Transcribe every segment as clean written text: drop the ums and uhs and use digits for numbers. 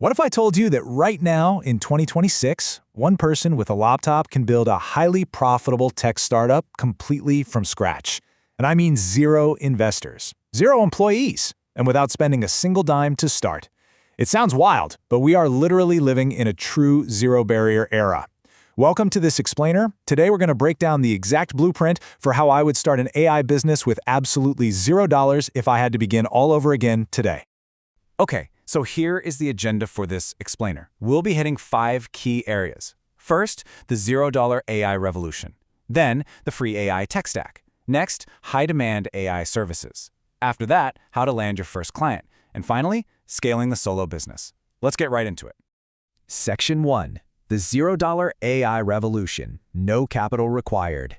What if I told you that right now, in 2026, one person with a laptop can build a highly profitable tech startup completely from scratch? And I mean zero investors, zero employees, and without spending a single dime to start. It sounds wild, but we are literally living in a true zero-barrier era. Welcome to this explainer. Today we're going to break down the exact blueprint for how I would start an AI business with absolutely $0 if I had to begin all over again today. Okay, so here is the agenda for this explainer. We'll be hitting 5 key areas. First, the $0 AI revolution. Then, the free AI tech stack. Next, high-demand AI services. After that, how to land your first client. And finally, scaling the solo business. Let's get right into it. Section 1. The $0 AI revolution. No capital required.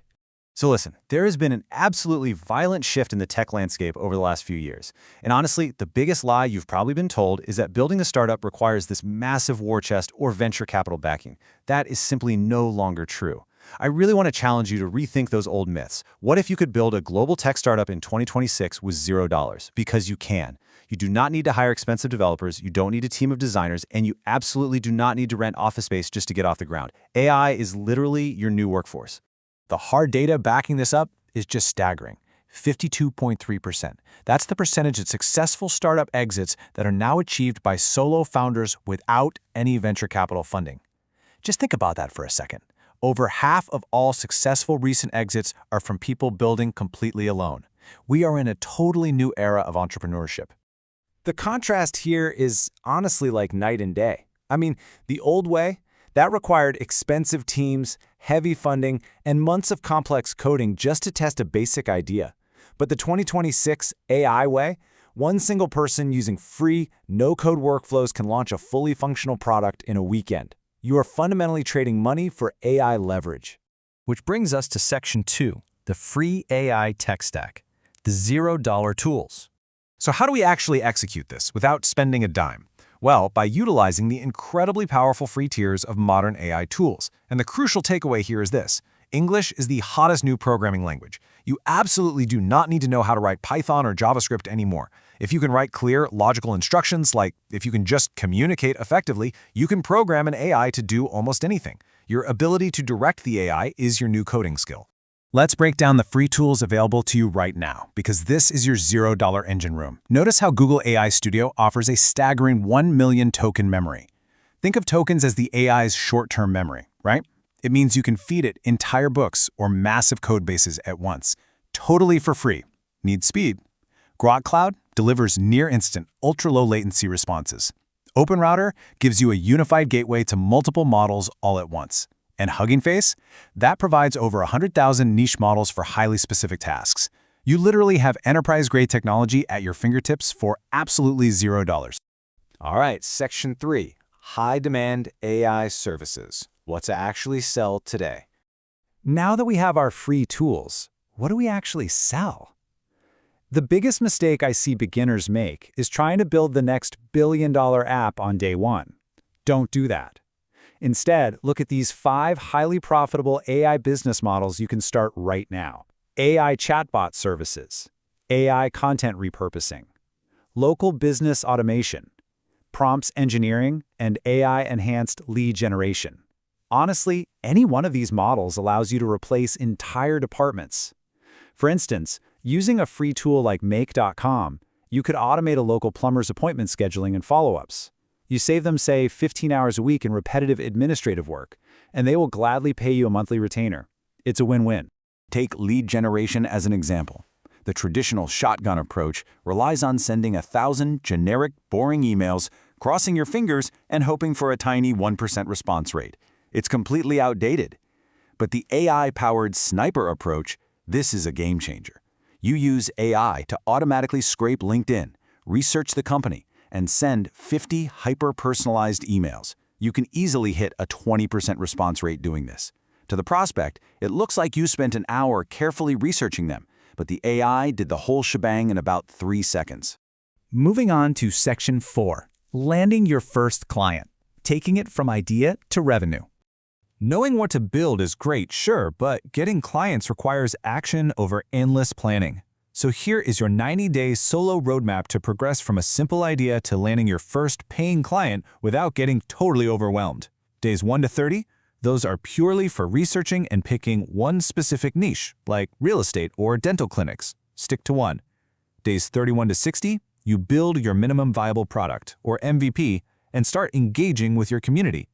So listen, there has been an absolutely violent shift in the tech landscape over the last few years. And honestly, the biggest lie you've probably been told is that building a startup requires this massive war chest or venture capital backing. That is simply no longer true. I really want to challenge you to rethink those old myths. What if you could build a global tech startup in 2026 with $0? Because you can. You do not need to hire expensive developers, you don't need a team of designers, and you absolutely do not need to rent office space just to get off the ground. AI is literally your new workforce. The hard data backing this up is just staggering. 52.3%. That's the percentage of successful startup exits that are now achieved by solo founders without any venture capital funding. Just think about that for a second. Over half of all successful recent exits are from people building completely alone. We are in a totally new era of entrepreneurship. The contrast here is honestly like night and day. I mean, the old way, that required expensive teams, heavy funding, and months of complex coding just to test a basic idea. But the 2026 AI way, one single person using free, no-code workflows can launch a fully functional product in a weekend. You are fundamentally trading money for AI leverage. Which brings us to Section 2, the free AI tech stack, the $0 tools. So how do we actually execute this without spending a dime? Well, by utilizing the incredibly powerful free tiers of modern AI tools. And the crucial takeaway here is this: English is the hottest new programming language. You absolutely do not need to know how to write Python or JavaScript anymore. If you can write clear, logical instructions, like if you can just communicate effectively, you can program an AI to do almost anything. Your ability to direct the AI is your new coding skill. Let's break down the free tools available to you right now, because this is your $0 engine room. Notice how Google AI Studio offers a staggering 1 million token memory. Think of tokens as the AI's short-term memory, right? It means you can feed it entire books or massive code bases at once, totally for free. Need speed? Grok Cloud delivers near-instant, ultra-low latency responses. OpenRouter gives you a unified gateway to multiple models all at once. And Hugging Face? That provides over 100,000 niche models for highly specific tasks. You literally have enterprise-grade technology at your fingertips for absolutely $0. All right, Section 3, high-demand AI services. What to actually sell today. Now that we have our free tools, what do we actually sell? The biggest mistake I see beginners make is trying to build the next billion-dollar app on day one. Don't do that. Instead, look at these 5 highly profitable AI business models you can start right now. AI chatbot services, AI content repurposing, local business automation, prompts engineering, and AI-enhanced lead generation. Honestly, any one of these models allows you to replace entire departments. For instance, using a free tool like Make.com, you could automate a local plumber's appointment scheduling and follow-ups. You save them, say, 15 hours a week in repetitive administrative work, and they will gladly pay you a monthly retainer. It's a win-win. Take lead generation as an example. The traditional shotgun approach relies on sending 1,000 generic, boring emails, crossing your fingers, and hoping for a tiny 1% response rate. It's completely outdated. But the AI-powered sniper approach, this is a game changer. You use AI to automatically scrape LinkedIn, research the company, and send 50 hyper-personalized emails. You can easily hit a 20% response rate doing this. To the prospect, it looks like you spent an hour carefully researching them, but the AI did the whole shebang in about 3 seconds. Moving on to Section 4, landing your first client, taking it from idea to revenue. Knowing what to build is great, sure, but getting clients requires action over endless planning. So here is your 90-day solo roadmap to progress from a simple idea to landing your first paying client without getting totally overwhelmed. Days 1 to 30, those are purely for researching and picking one specific niche, like real estate or dental clinics. Stick to one. Days 31 to 60, you build your minimum viable product, or MVP, and start engaging with your community.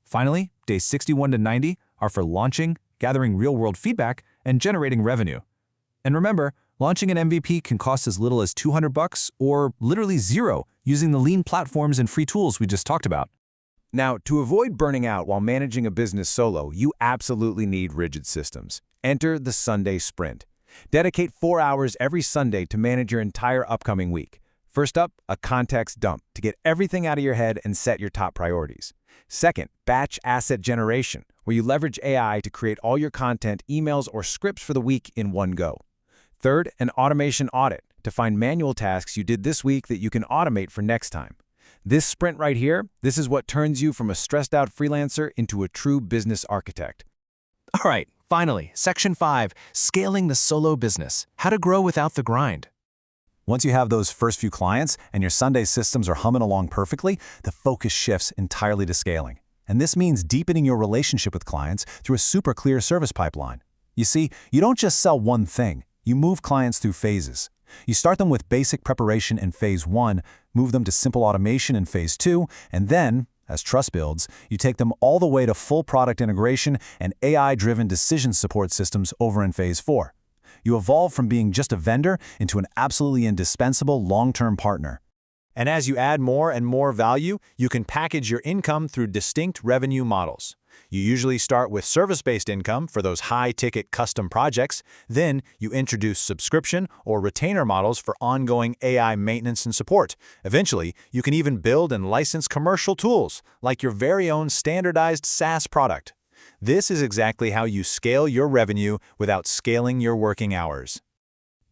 Finally, days 61 to 90 are for launching, gathering real-world feedback, and generating revenue. And remember, launching an MVP can cost as little as $200 or literally zero using the lean platforms and free tools we just talked about. Now, to avoid burning out while managing a business solo, you absolutely need rigid systems. Enter the Sunday Sprint. Dedicate 4 hours every Sunday to manage your entire upcoming week. First up, a context dump to get everything out of your head and set your top priorities. Second, batch asset generation, where you leverage AI to create all your content, emails, or scripts for the week in one go. Third, an automation audit to find manual tasks you did this week that you can automate for next time. This sprint right here, this is what turns you from a stressed-out freelancer into a true business architect. All right, finally, Section 5, Scaling the Solo Business, How to Grow Without the Grind. Once you have those first few clients and your Sunday systems are humming along perfectly, the focus shifts entirely to scaling. And this means deepening your relationship with clients through a super clear service pipeline. You see, you don't just sell one thing, you move clients through phases. You start them with basic preparation in phase 1, move them to simple automation in phase 2, and then, as trust builds, you take them all the way to full product integration and AI-driven decision support systems over in phase 4. You evolve from being just a vendor into an absolutely indispensable long-term partner. And as you add more and more value, you can package your income through distinct revenue models. You usually start with service-based income for those high-ticket custom projects. Then you introduce subscription or retainer models for ongoing AI maintenance and support. Eventually, you can even build and license commercial tools, like your very own standardized SaaS product. This is exactly how you scale your revenue without scaling your working hours.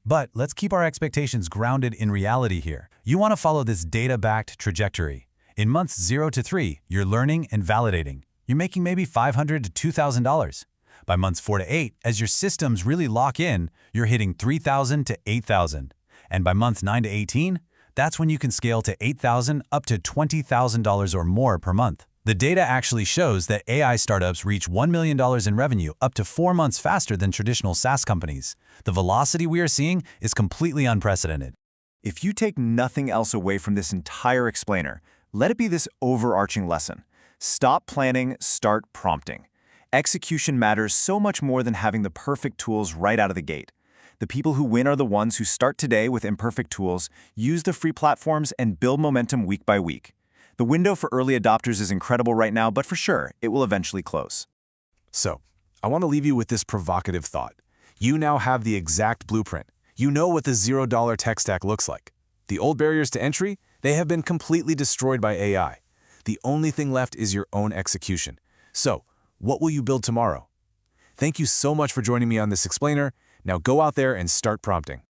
But let's keep our expectations grounded in reality here. You want to follow this data-backed trajectory. In months 0 to 3, you're learning and validating. You're making maybe $500 to $2,000. By months 4 to 8, as your systems really lock in, you're hitting $3,000 to $8,000. And by months 9 to 18, that's when you can scale to $8,000 up to $20,000 or more per month. The data actually shows that AI startups reach $1 million in revenue up to 4 months faster than traditional SaaS companies. The velocity we are seeing is completely unprecedented. If you take nothing else away from this entire explainer, let it be this overarching lesson. Stop planning, start prompting. Execution matters so much more than having the perfect tools right out of the gate. The people who win are the ones who start today with imperfect tools, use the free platforms, and build momentum week by week. The window for early adopters is incredible right now, but for sure, it will eventually close. So, I want to leave you with this provocative thought. You now have the exact blueprint. You know what the $0 tech stack looks like. The old barriers to entry, they have been completely destroyed by AI. The only thing left is your own execution. So, what will you build tomorrow? Thank you so much for joining me on this explainer. Now go out there and start prompting.